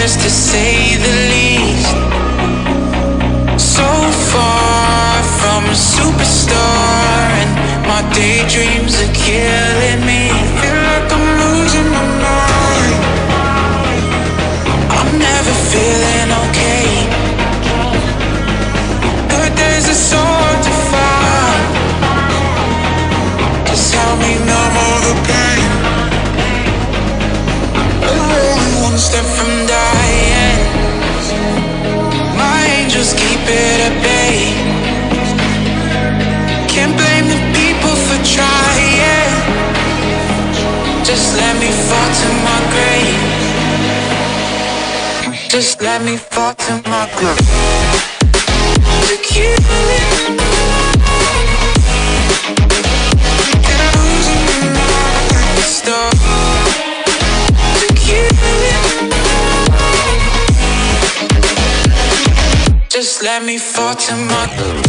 adventures to say the least. So far from a superstar, and my daydreams are killing me. Feel like I'm losing my mind. I'm never feeling okay. Good days are so hard to find. Just help me numb all the pain. I'm only one step from dying. My angels keep it at bay. Can't blame the people for trying. Just let me fall to my grave. Just let me fall to my grave. To kill it. Just let me fall to my grave.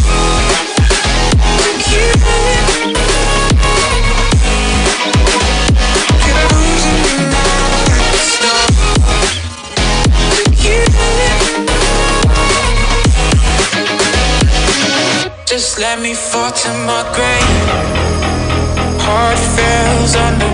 Just let me fall to my grave. Heart fails under